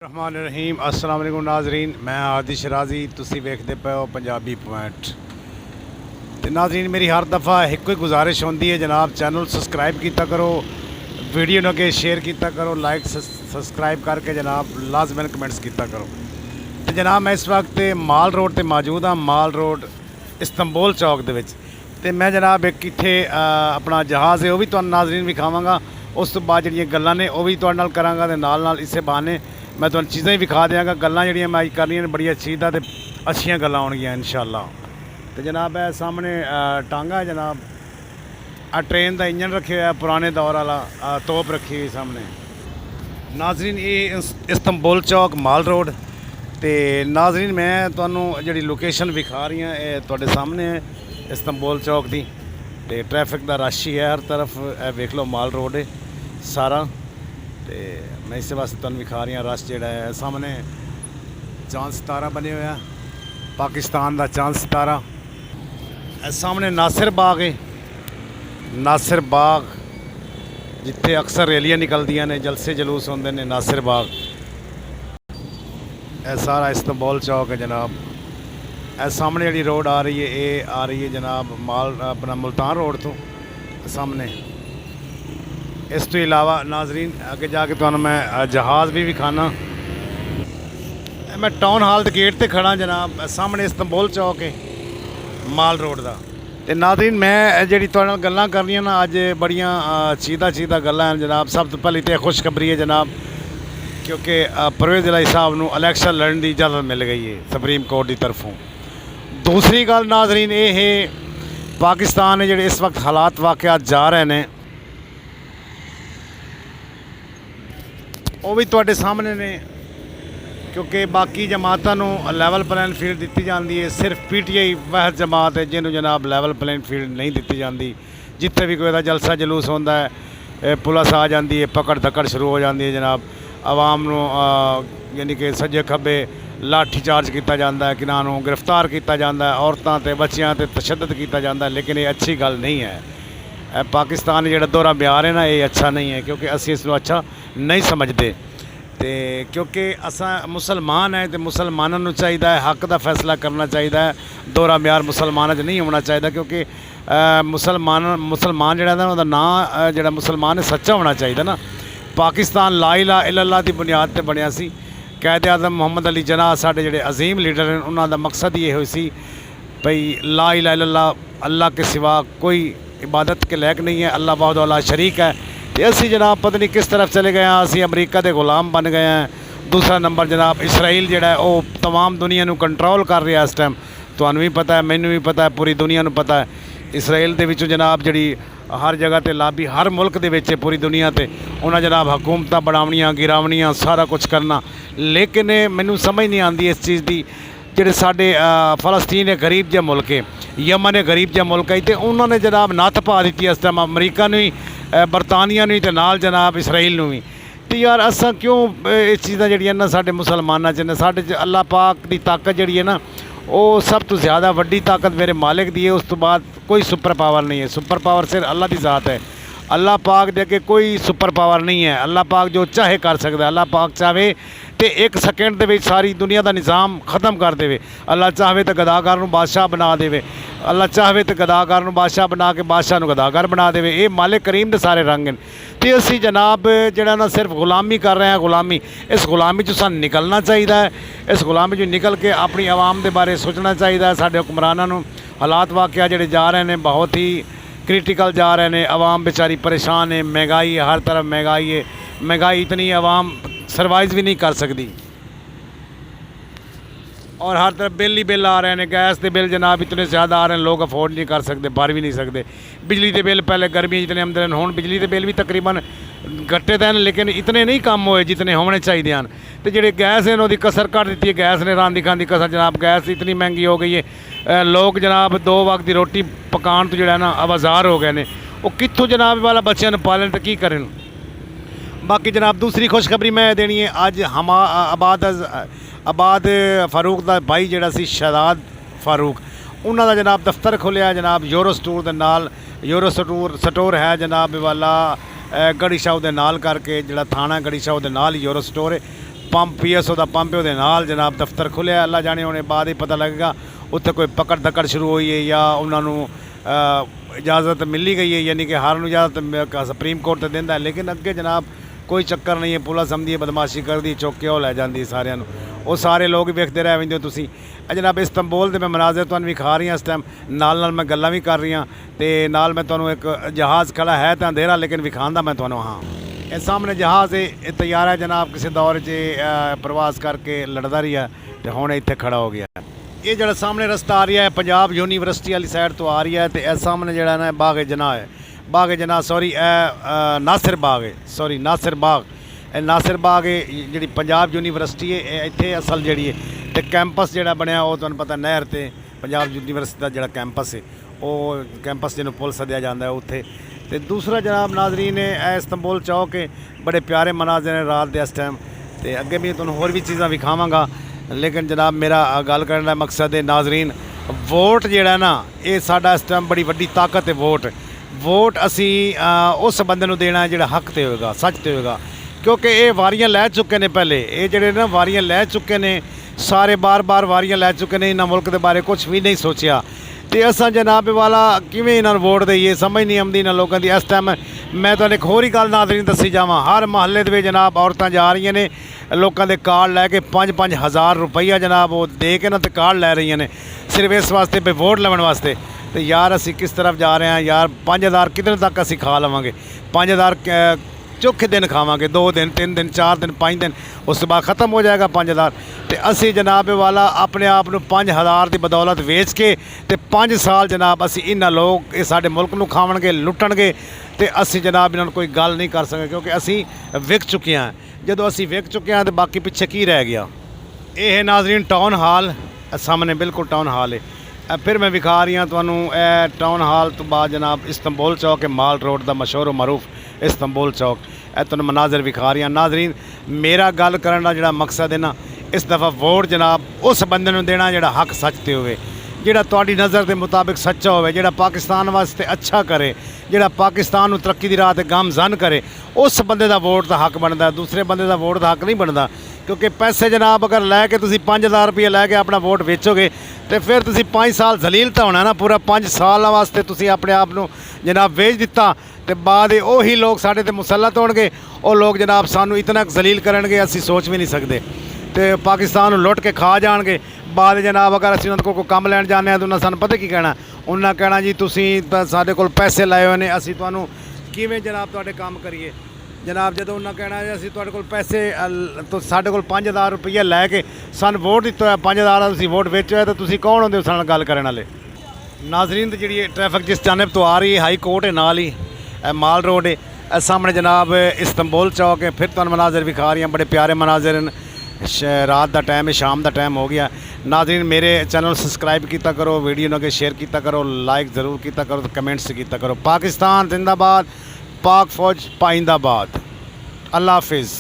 रहमान रहीम अस्सलाम वालेकुम नाजरीन, मैं आदिश राजी, तुसी वेखते पे हो पंजाबी पॉइंट। तो नाजरीन, मेरी हर दफ़ा एक ही गुजारिश होती है जनाब, चैनल सबसक्राइब किया करो, वीडियो न के शेयर किया करो, लाइक सबसक्राइब करके जनाब लाजमन कमेंट्स किया करो। तो जनाब मैं इस वक्त माल रोड पर मौजूद हाँ, माल रोड इस्तंबुल चौक दे विच। ते मैं जनाब एक इत्थे अपना जहाज़ है वह भी तुहानू नाजरीन विखावांगा। उस तो बाद जिहड़ियां गल्लां ने वह भी तुहाडे नाल करांगा, ते नाल नाल इसे बहाने मैं तुहानू चीज़ां ही विखा देंगा। गल्लां जिहड़ियां मैं करनियां ने बड़ियां चीज़ां ते अच्छियां गल्लां होणगियां इंशाअल्लाह। तो जनाब है सामने टांगा है जनाब, ट्रेन का इंजन रखे हुआ पुराने दौर वाला, तोप रखी हुई सामने। नाजरीन ये इस्तंबुल चौक माल रोड। तो नाजरीन मैं तुहानू जिहड़ी लोकेशन विखा रही हाँ ये तुहाडे सामने है इस्तंबुल चौक की। तो ट्रैफिक का रश ही है हर तरफ, वेख लो माल रोड है सारा। तो मैं इस वास्ते तुहानू विखा रही हाँ रश जिहड़ा है। सामने चांद सितारा बने हुए हैं, पाकिस्तान का चांद सितारा। सामने नासिर बाग है, नासिर बाग जिथे अक्सर रैलियां निकलदियां ने, जलसे जलूस होंदे ने, नासिर बाग। यह सारा इस्तंबुल चौक है जनाब। यह सामने जी रोड आ रही है, ये आ रही है जनाब माल अपना मुल्तान रोड तो सामने। इस तो इलावा नाजरीन अगे जाके तुहानू मैं जहाज़ भी विखाना। मैं टाउन हाल दे गेट ते खड़ा जनाब, सामने इस्तंबुल चौक है माल रोड का। तो नाजरीन मैं जी तुहाडे नाल गल्लां करनियां ना अज बड़ियां चीज़ा गल्लां हैं जनाब। सब तो पहली तो खुशखबरी है जनाब, क्योंकि परवेज़ इलाही साहब नूं इलैक्शन लड़न की इजाज़त मिल गई है सुप्रीम कोर्ट की तरफों। दूसरी गल नाजरीन ये है, पाकिस्तान जिहड़े इस वक्त हालात वाक़यात जा रहे हैं वो भी तुहाडे सामने ने, क्योंकि बाकी जमातों को लैवल प्लेइंग फील्ड दी जाती है। सिर्फ PTI वह जमात है जिन्होंने जनाब लैवल प्लेइंग फील्ड नहीं दी जाती। जिथे भी कोई जलसा जलूस होता है पुलिस आ जाती है, पकड़ धक्कड़ शुरू हो जाती है जनाब। आवाम यानी कि सज्जे खब्बे लाठी चार्ज किया जाता है, किन्हों गिरफ्तार किया जाता है, औरतों ते बच्चों ते तशद्दद किया जाता है। लेकिन ये अच्छी गल नहीं है। पाकिस्तान जो दौरा ब्यार है ना, ये अच्छा नहीं है, क्योंकि असी इसको अच्छा नहीं समझते। तो क्योंकि असा मुसलमान है तो मुसलमानों चाहिए हक का फैसला करना चाहिए है। दौरा ब्यार मुसलमानों नहीं होना चाहिए, क्योंकि मुसलमान जोड़ा ना नाम जो मुसलमान है सच्चा होना चाहिए ना। पाकिस्तान ला इलाहा इल्लल्लाह की बुनियाद पर बनया सी। कैद आज़म मोहम्मद अली जिन्ना साढ़े जोड़े अजीम लीडर हैं, उन्होंने मकसद ये हो सी भई ला इलाहा इल्लल्लाह, अल्लाह के सिवा कोई इबादत के लायक नहीं है, अल्लाह वाहिद ला शरीक है। तो असी जनाब पता नहीं किस तरफ चले गए हैं, असी अमरीका के गुलाम बन गए हैं। दूसरा नंबर जनाब इसराइल जोड़ा है वो तमाम दुनिया को कंट्रोल कर रहा है इस टाइम। तुहानू भी पता है, मैनू भी पता है, पूरी दुनिया को पता है। इसराइल के विचों जनाब जी हर जगह पर लाबी, हर मुल्क के विच पूरी दुनिया पर उन्हें जनाब हुकूमत बनावनियां गिरावनियां सारा कुछ करना। लेकिन मैनू समझ नहीं आती इस चीज़ की, जोड़े साढ़े फलस्तीन एक गरीब जहा मुल्क है, यमन एक गरीब जहा मुल्क है, तो उन्होंने जनाब नत्थ पा दी इस टाइम अमरीका भी, बरतानिया भी, तो नाल जनाब इसराइल भी। तो यार असा क्यों इस चीज़ां जिहड़ियां ना साढ़े मुसलमानां च ने, साढ़े च अल्लाह पाक की ताकत जिहड़ी है ना वो सब तो ज़्यादा वड्डी ताकत मेरे मालिक दी है। उस तो बाद कोई सुपर पावर नहीं है। सुपर पावर सिर्फ अल्लाह की ज़ात है। अल्लाह पाक दे अगे कोई सुपर पावर नहीं है। अल्लाह पाक जो चाहे कर सकता है। अल्लाह पाक चाहे तो एक सेकेंड के सारी दुनिया का निज़ाम ख़त्म कर दे। अल्लाह चाहे तो गदाकार बादशाह बना दे, अल्लाह चाहे तो गदाकार बादशाह बना के बादशाह गदाकार बना दे। ये मालिक करीम के सारे रंग हैं। तो असी जनाब जरा ना सिर्फ गुलामी कर रहे हैं, गुलामी। इस गुलामी चो सानू निकलना चाहिए है। इस गुलामी चो निकल के अपनी आवाम के बारे सोचना चाहिए है। साढ़े हुक्मरानों हालात वाक़या जोड़े जा रहे हैं बहुत ही क्रिटिकल जा रहे हैं। आवाम बेचारी परेशान है, महंगाई है, हर तरफ महंगाई है। महंगाई इतनी आवाम सर्वाइव भी नहीं कर सकती, और हर तरफ बिल ही बिल आ रहे हैं। गैस के बिल जनाब इतने ज़्यादा आ रहे हैं, लोग अफोर्ड नहीं कर सकते, भर भी नहीं सकते। बिजली के बिल पहले गर्मी जितने आमदे हैं, हुण बिजली के बिल भी तकरीबन घटे तो हैं, लेकिन इतने नहीं कम होए जितने होने चाहिए हैं। तो जोड़े गैस हैं उन्होंने कसर कट दी है। गैस ने रांदी खांदी कसर जनाब, गैस इतनी महंगी हो गई है। लोग जनाब 2 वक्त की रोटी पकाने तो जोड़ा ना आवाज़ार हो गए हैं। वो कितों जनाब वाला बच्चों को पालन तो की करें। बाकी जनाब दूसरी खुशखबरी मैं देनी है, अज हम आबाद फारूक का भाई जोड़ा सी शहजाद फारूक, उन्होंने जनाब दफ्तर खोलिया जनाब यूरो स्टोर के नाल। यूरो स्टोर है जनाब वाला गढ़ी शाह के नाल करके, जोड़ा थाना गढ़ी शाह के नाल यूरो स्टोर है। ਪੰਪ PSO ਦਾ ਪੰਪ ਉਹਦੇ ਨਾਲ ਜਨਾਬ ਦਫ਼ਤਰ ਖੁੱਲ੍ਹਿਆ। ਅੱਲਾ ਜਾਣੇ ਹੁਣੇ ਬਾਅਦ ਹੀ ਪਤਾ ਲੱਗੇਗਾ ਉੱਥੇ ਕੋਈ ਪਕੜ ਦਕੜ ਸ਼ੁਰੂ ਹੋਈ ਹੈ ਜਾਂ ਉਹਨਾਂ ਨੂੰ ਇਜਾਜ਼ਤ ਮਿਲੀ ਗਈ ਹੈ, ਯਾਨੀ ਕਿ ਹਰ ਨੂੰ ਇਜਾਜ਼ਤ ਸੁਪਰੀਮ ਕੋਰਟ ਤੇ ਦਿੰਦਾ। ਲੇਕਿਨ ਅੱਗੇ ਜਨਾਬ ਕੋਈ ਚੱਕਰ नहीं है, पुलिस आंदी है बदमाशी करती चुक के वो लै जाती सारिਆਂ ਨੂੰ। ਉਹ ਸਾਰੇ ਲੋਕ ਵੇਖਦੇ ਰਹਿ ਜਾਂਦੇ ਹੋ ਤੁਸੀਂ। जनाब इस्तांबुल ਦੇ मैं मनाजिर ਤੁਹਾਨੂੰ ਵਿਖਾ ਰਹੀ ਹਾਂ ਇਸ ਟਾਈਮ, ਨਾਲ ਮੈਂ ਗੱਲਾਂ ਵੀ ਕਰ ਰਹੀ ਹਾਂ ਤੇ ਨਾਲ ਮੈਂ ਤੁਹਾਨੂੰ ਇੱਕ ਜਹਾਜ਼ ਖੜਾ ਹੈ ਤਾਂ ਅੰਧੇਰਾ ਲੇਕਿਨ ਵਿਖਾਉਂਦਾ ਮੈਂ ਤੁਹਾਨੂੰ। ਹਾਂ ਇਹ ਸਾਹਮਣੇ ਜਹਾਜ਼ ਇਹ ਤਿਆਰ ਹੈ ਜਨਾਬ, ਕਿਸੇ ਦੌਰ 'ਚ ਪ੍ਰਵਾਸ ਕਰਕੇ ਲੜਦਾ ਰਿਹਾ ਤੇ ਹੁਣ ਇੱਥੇ ਖੜਾ ਹੋ ਗਿਆ। ਇਹ ਜਿਹੜਾ ਸਾਹਮਣੇ ਰਸਤਾ ਆ ਰਿਹਾ ਹੈ ਪੰਜਾਬ ਯੂਨੀਵਰਸਿਟੀ ਵਾਲੀ ਸਾਈਡ ਤੋਂ ਆ ਰਿਹਾ ਹੈ ਤੇ ਇਹ ਸਾਹਮਣੇ ਜਿਹੜਾ ਨਾ ਬਾਗ ਜਨਾਹ ਹੈ, ਬਾਗ ਜਨਾਹ ਸੌਰੀ ਨਾਸਿਰ ਬਾਗ ਹੈ, ਸੌਰੀ ਨਾਸਿਰ ਬਾਗ। ਇਹ ਨਾਸਿਰ ਬਾਗ ਹੈ ਜਿਹੜੀ ਪੰਜਾਬ ਯੂਨੀਵਰਸਿਟੀ ਹੈ, ਇਹ ਇੱਥੇ ਅਸਲ ਜਿਹੜੀ ਹੈ ਤੇ ਕੈਂਪਸ ਜਿਹੜਾ ਬਣਿਆ ਉਹ ਤੁਹਾਨੂੰ ਪਤਾ ਨਹਿਰ ਤੇ ਪੰਜਾਬ ਯੂਨੀਵਰਸਿਟੀ ਦਾ ਜਿਹੜਾ ਕੈਂਪਸ ਹੈ ਉਹ ਕੈਂਪਸ ਜਿਹਨੂੰ ਪੁਲ ਸੱਦਿਆ ਜਾਂਦਾ ਹੈ ਉੱਥੇ। ਤੇ ਦੂਸਰਾ ਜਨਾਬ ਨਾਜ਼ਰੀਨ ਇਹ ਇਸਤੰਬੁਲ ਚੌਕ ਹੈ, ਬੜੇ ਪਿਆਰੇ ਮਨਾਜ਼ਰ ਨੇ ਰਾਤ ਦੇ ਇਸ ਟਾਈਮ ਤੇ ਅੱਗੇ ਵੀ ਤੁਹਾਨੂੰ ਹੋਰ ਵੀ ਚੀਜ਼ਾਂ ਵਿਖਾਵਾਂਗਾ। ਲੇਕਿਨ ਜਨਾਬ ਮੇਰਾ ਗੱਲ ਕਰਨ ਦਾ ਮਕਸਦ ਹੈ ਨਾਜ਼ਰੀਨ, ਵੋਟ ਜਿਹੜਾ ਨਾ ਇਹ ਸਾਡਾ ਇਸ ਟਾਈਮ ਬੜੀ ਵੱਡੀ ਤਾਕਤ ਹੈ। ਵੋਟ ਅਸੀਂ ਉਸ ਬੰਦੇ ਨੂੰ ਦੇਣਾ ਜਿਹੜਾ ਹੱਕ ਤੇ ਹੋਏਗਾ, ਸੱਚ ਤੇ ਹੋਏਗਾ, ਕਿਉਂਕਿ ਇਹ ਵਾਰੀਆਂ ਲੈ ਚੁੱਕੇ ਨੇ ਪਹਿਲੇ, ਇਹ ਜਿਹੜੇ ਨਾ ਵਾਰੀਆਂ ਲੈ ਚੁੱਕੇ ਨੇ ਸਾਰੇ, ਬਾਰ-ਬਾਰ ਵਾਰੀਆਂ ਲੈ ਚੁੱਕੇ ਨੇ, ਇਹਨਾਂ ਮੁਲਕ ਦੇ ਬਾਰੇ ਕੁਝ ਵੀ ਨਹੀਂ ਸੋਚਿਆ ਤੇ ਅਸਾਂ ਜਨਾਬ ਵਾਲਾ ਕਿਵੇਂ ਇਹਨਾਂ ਨੂੰ ਵੋਟ ਦਈਏ ਸਮਝ ਨਹੀਂ ਆਉਂਦੀ ਨਾ ਲੋਕਾਂ ਦੀ। ਇਸ ਟਾਈਮ ਮੈਂ ਤੁਹਾਨੂੰ ਇੱਕ ਹੋਰ ਹੀ ਗੱਲ ਨਾਜ਼ਰੀਨ ਦੱਸੀ ਜਾਵਾਂ, ਹਰ ਮਹੱਲੇ ਦੇ ਵਿੱਚ ਜਨਾਬ ਔਰਤਾਂ ਜਾ ਰਹੀਆਂ ਨੇ ਲੋਕਾਂ ਦੇ ਕਾਰਡ ਲੈ ਕੇ 5-5 ਹਜ਼ਾਰ ਰੁਪਈਆ ਜਨਾਬ ਉਹ ਦੇ ਕੇ ਨਾ ਤੇ ਕਾਰਡ ਲੈ ਰਹੀਆਂ ਨੇ ਸਿਰਫ ਇਸ ਵਾਸਤੇ ਵੀ ਵੋਟ ਲੈਣ ਵਾਸਤੇ। ਤੇ ਯਾਰ ਅਸੀਂ ਕਿਸ ਤਰਫ ਜਾ ਰਹੇ ਹਾਂ ਯਾਰ, 5000 ਕਿਤਨੇ ਤੱਕ ਅਸੀਂ ਖਾ ਲਵਾਂਗੇ? 5000 ਚੌਖੇ ਦਿਨ ਖਾਵਾਂਗੇ, 2 ਦਿਨ 3 ਦਿਨ 4 ਦਿਨ 5 ਦਿਨ, ਉਸ ਤੋਂ ਬਾਅਦ ख़त्म हो जाएगा 5000। ਤੇ ਅਸੀਂ ਜਨਾਬ ਵਾਲਾ ਆਪਣੇ ਆਪ ਨੂੰ 5000 ਦੀ ਬਦੌਲਤ ਵੇਚ ਕੇ ਤੇ 5 ਸਾਲ ਜਨਾਬ ਅਸੀਂ ਇਹਨਾਂ ਲੋਕ ਇਹ ਸਾਡੇ ਮੁਲਕ ਨੂੰ ਖਾਵਣਗੇ, ਲੁੱਟਣਗੇ ਤੇ ਅਸੀਂ ਜਨਾਬ ਇਹਨਾਂ ਨੂੰ ਕੋਈ ਗੱਲ ਨਹੀਂ ਕਰ ਸਕਦੇ ਕਿਉਂਕਿ ਅਸੀਂ ਵਿਕ ਚੁੱਕੇ ਹਾਂ। ਜਦੋਂ ਅਸੀਂ ਵਿਕ ਚੁੱਕੇ ਹਾਂ ਤੇ ਬਾਕੀ ਪਿੱਛੇ ਕੀ ਰਹਿ ਗਿਆ? ਇਹ ਨਾਜ਼ਰੀਨ ਟਾਊਨ ਹਾਲ ਸਾਹਮਣੇ ਬਿਲਕੁਲ ਟਾਊਨ ਹਾਲ ਹੈ। ਫਿਰ ਮੈਂ ਵਿਖਾ ਰਹੀ ਹਾਂ ਤੁਹਾਨੂੰ ਇਹ ਟਾਊਨ ਹਾਲ ਤੋਂ ਬਾਅਦ ਜਨਾਬ ਇਸਤੰਬੁਲ ਚੌਕ ਹੈ, ਮਾਲ ਰੋਡ ਦਾ ਮਸ਼ਹੂਰ ਮਰੂਫ ਇਸਤੰਬੁਲ ਚੌਕ। ਇਹ ਤੁਹਾਨੂੰ ਮਨਾਜ਼ਰ ਵਿਖਾ ਰਹੀ ਹਾਂ ਨਾਜ਼ਰੀਨ। ਮੇਰਾ ਗੱਲ ਕਰਨ ਦਾ ਜਿਹੜਾ ਮਕਸਦ ਹੈ ਨਾ, ਇਸ ਦਫਾ ਵੋਟ ਜਨਾਬ ਉਸ ਬੰਦੇ ਨੂੰ ਦੇਣਾ ਜਿਹੜਾ ਹੱਕ ਸੱਚ ਤੇ ਹੋਵੇ, ਜਿਹੜਾ ਤੁਹਾਡੀ ਨਜ਼ਰ ਦੇ ਮੁਤਾबिक ਸੱਚਾ ਹੋਵੇ, ਜਿਹੜਾ ਪਾਕਿਸਤਾਨ ਵਾਸਤੇ ਅੱਛਾ ਕਰੇ, ਜਿਹੜਾ ਪਾਕਿਸਤਾਨ ਨੂੰ ਤਰੱਕੀ ਦੀ ਰਾਹ ਤੇ ਗਾਮਜ਼ਨ ਕਰੇ, ਉਸ ਬੰਦੇ ਦਾ ਵੋਟ ਦਾ ਹੱਕ ਬਣਦਾ, ਦੂਸਰੇ ਬੰਦੇ ਦਾ ਵੋਟ ਦਾ ਹੱਕ ਨਹੀਂ ਬਣਦਾ। ਕਿਉਂਕਿ ਪੈਸੇ ਜਨਾਬ ਅਗਰ ਲੈ ਕੇ ਤੁਸੀਂ 5000 ਰੁਪਏ ਲੈ ਕੇ ਆਪਣਾ ਵੋਟ ਵੇਚੋਗੇ ਤੇ ਫਿਰ ਤੁਸੀਂ 5 ਸਾਲ ਜ਼ਲੀਲ ਤਾਂ ਹੋਣਾ ਨਾ, ਪੂਰਾ 5 ਸਾਲਾਂ ਵਾਸਤੇ ਤੁਸੀਂ ਆਪਣੇ ਆਪ ਨੂੰ ਜਨਾਬ ਵੇਚ ਦਿੱਤਾ ਤੇ ਬਾਅਦ ਉਹੀ ਲੋਕ ਸਾਡੇ ਤੇ ਮੁਸੱਲਤ ਹੋਣਗੇ, ਉਹ ਲੋਕ ਜਨਾਬ ਸਾਨੂੰ ਇਤਨਾ ਜ਼ਲੀਲ ਕਰਨਗੇ ਅਸੀਂ ਸੋਚ ਵੀ ਨਹੀਂ ਸਕਦੇ ਤੇ ਪਾਕਿਸਤਾਨ ਨੂੰ ਲੁੱਟ ਕੇ ਖਾ ਜਾਣਗੇ। ਬਾਅਦ ਜਨਾਬ ਅਗਰ ਅਸੀਂ ਉਹਨਾਂ ਕੋਲ ਕੋਈ ਕੰਮ ਲੈਣ ਜਾਂਦੇ ਹਾਂ ਤਾਂ ਉਹਨਾਂ ਸਾਨੂੰ ਪਤਾ ਕੀ ਕਹਿਣਾ, ਉਹਨਾਂ ਕਹਿਣਾ ਜੀ ਤੁਸੀਂ ਤਾਂ ਸਾਡੇ ਕੋਲ ਪੈਸੇ ਲਾਏ ਹੋਏ ਨੇ, ਅਸੀਂ ਤੁਹਾਨੂੰ ਕਿਵੇਂ ਜਨਾਬ ਤੁਹਾਡੇ ਕੰਮ ਕਰੀਏ। ਜਨਾਬ ਜਦੋਂ ਉਹਨਾਂ ਕਹਿਣਾ ਅਸੀਂ ਤੁਹਾਡੇ ਕੋਲ ਪੈਸੇ ਸਾਡੇ ਕੋਲ 5000 ਰੁਪਈਆ ਲੈ ਕੇ ਸਾਨੂੰ ਵੋਟ ਦਿੱਤਾ ਹੋਇਆ, 5000 ਦਾ ਤੁਸੀਂ ਵੋਟ ਵੇਚਿਆ ਤਾਂ ਤੁਸੀਂ ਕੌਣ ਹੁੰਦੇ ਹੋ ਸਾਡੇ ਨਾਲ ਗੱਲ ਕਰਨ ਵਾਲੇ? ਨਾਜ਼ਰੀਨ ਤੇ ਜਿਹੜੀ ਟ੍ਰੈਫਿਕ ਜਿਸ ਜਾਨਬ ਤੋਂ ਆ ਰਹੀ ਹੈ, ਹਾਈ ਕੋਰਟ ਹੈ ਨਾਲ ਹੀ, ਮਾਲ रोड है सामने जनाब इस्तांबुल चौक है। फिर तुम मनाजर विखा रही हैं, बड़े प्यारे मनाजर हैं। रात का टाइम है, शाम का टाइम हो गया। नाज़रीन मेरे चैनल सब्सक्राइब किया करो, वीडियो ना के शेयर किया करो, लाइक ज़रूर किया करो, तो कमेंट्स किया करो। पाकिस्तान जिंदाबाद, पाक फौज पाइंदाबाद। अल्लाह हाफिज़।